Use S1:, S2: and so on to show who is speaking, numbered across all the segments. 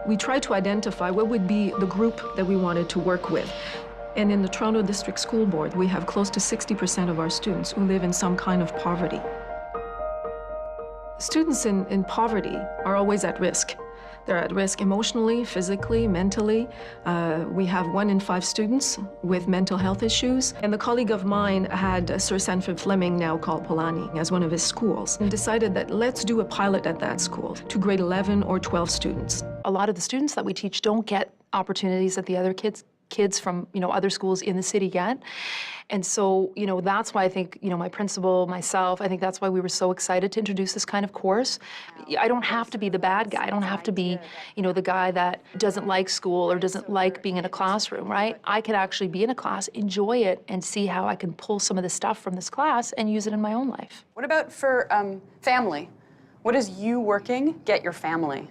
S1: We tried to identify what would be the group that we wanted to work with. And in the Toronto District School Board, we have close to 60% of our students who live in some kind of poverty. Students in poverty are always at risk. They're at risk emotionally, physically, mentally. We have 1 in 5 students with mental health issues. And a colleague of mine had Sir Sanford Fleming, now called Polanyi, as one of his schools, and decided that let's do a pilot at that school to grade 11 or 12 students.
S2: A lot of the students that we teach don't get opportunities that the other kids from, other schools in the city get. And so, that's why I think, my principal, myself, I think that's why we were so excited to introduce this kind of course. I don't have to be the bad guy. I don't have to be, the guy that doesn't like school or doesn't like being in a classroom, right? I could actually be in a class, enjoy it, and see how I can pull some of the stuff from this class and use it in my own life.
S3: What about for family? What does you working get your family?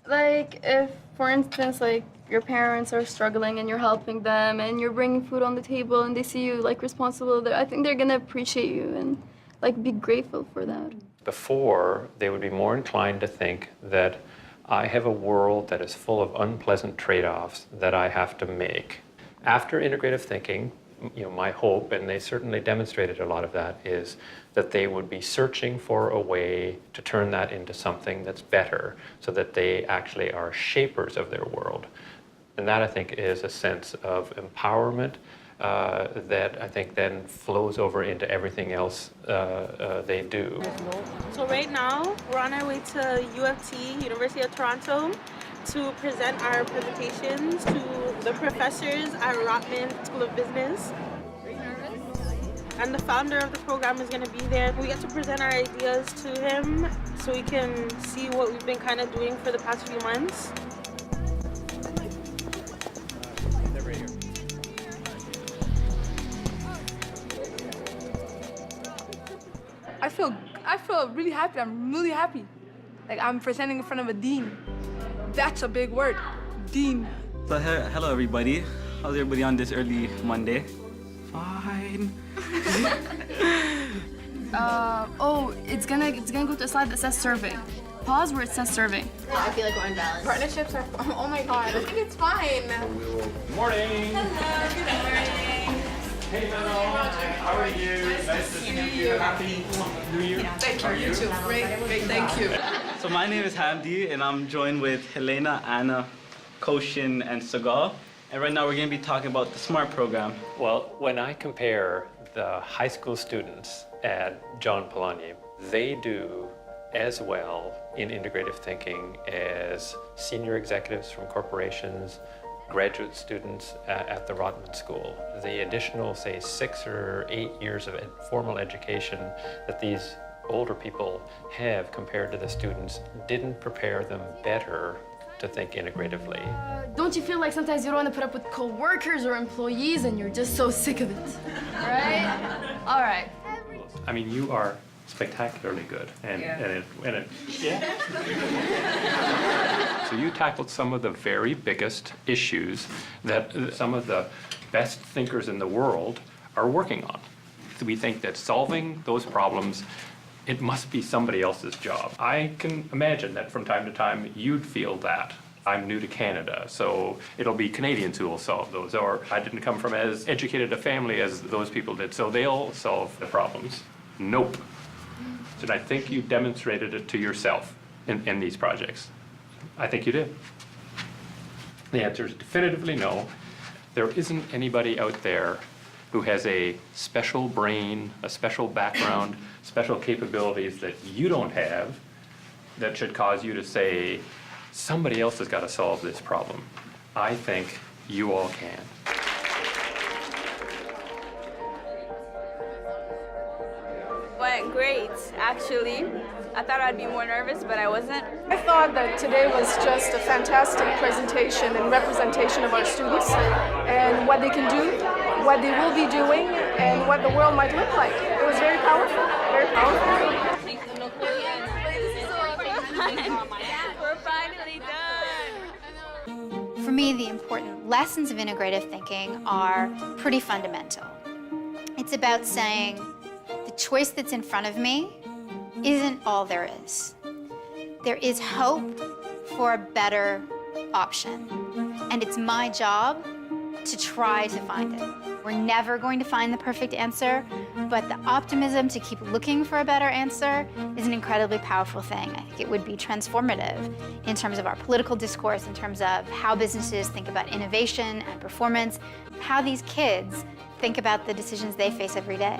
S4: Like, if, for instance, like, your parents are struggling and you're helping them and you're bringing food on the table and they see you, like, responsible, I think they're gonna appreciate you and, like, be grateful for that.
S5: Before, they would be more inclined to think that I have a world that is full of unpleasant trade-offs that I have to make. After integrative thinking, my hope, and they certainly demonstrated a lot of that, is that they would be searching for a way to turn that into something that's better so that they actually are shapers of their world. And that, I think, is a sense of empowerment that I think then flows over into everything else they do.
S6: So right now, we're on our way to UFT, University of Toronto, to present our presentations to the professors at Rotman School of Business. And the founder of the program is going to be there. We get to present our ideas to him so he can see what we've been kind of doing for the past few months.
S7: I feel really happy. I'm really happy. Like, I'm presenting in front of a dean. That's a big word, dean.
S8: So hello everybody. How's everybody on this early Monday? Fine.
S4: It's gonna go to a slide that says survey. Pause where it says survey.
S9: I feel like we're unbalanced.
S7: Partnerships are, oh my God, I think it's fine.
S5: Good morning.
S9: Hello, good morning.
S5: Hey, Manon. How are you? Nice to see you. Happy New Year.
S7: Thank you, you too. Great, thank you.
S8: So my name is Hamdi, and I'm joined with Helena, Anna, Koshin, and Sagal. And right now we're going to be talking about the SMART program.
S5: Well, when I compare the high school students at John Polanyi, they do as well in integrative thinking as senior executives from corporations, graduate students at the Rotman School. The additional, say, 6 or 8 years of formal education that these older people have compared to the students didn't prepare them better to think integratively.
S4: Don't you feel like sometimes you don't want to put up with co-workers or employees and you're just so sick of it, right? All right.
S5: I mean, you are spectacularly good, and so you tackled some of the very biggest issues that some of the best thinkers in the world are working on. We think that solving those problems, it must be somebody else's job. I can imagine that from time to time you'd feel that. I'm new to Canada, so it'll be Canadians who will solve those, or I didn't come from as educated a family as those people did, so they'll solve the problems. Nope. And I think you demonstrated it to yourself in these projects. I think you did. The answer is definitively no. There isn't anybody out there who has a special brain, a special background, special capabilities that you don't have that should cause you to say, somebody else has got to solve this problem. I think you all can.
S10: Went great, actually. I thought I'd be more nervous, but I wasn't.
S7: I thought that today was just a fantastic presentation and representation of our students and what they can do, what they will be doing, and what the world might look like. It was very powerful, very powerful.
S10: We're finally done.
S9: For me, the important lessons of integrative thinking are pretty fundamental. It's about saying, the choice that's in front of me isn't all there is. There is hope for a better option. And it's my job to try to find it. We're never going to find the perfect answer, but the optimism to keep looking for a better answer is an incredibly powerful thing. I think it would be transformative in terms of our political discourse, in terms of how businesses think about innovation and performance, how these kids think about the decisions they face every day.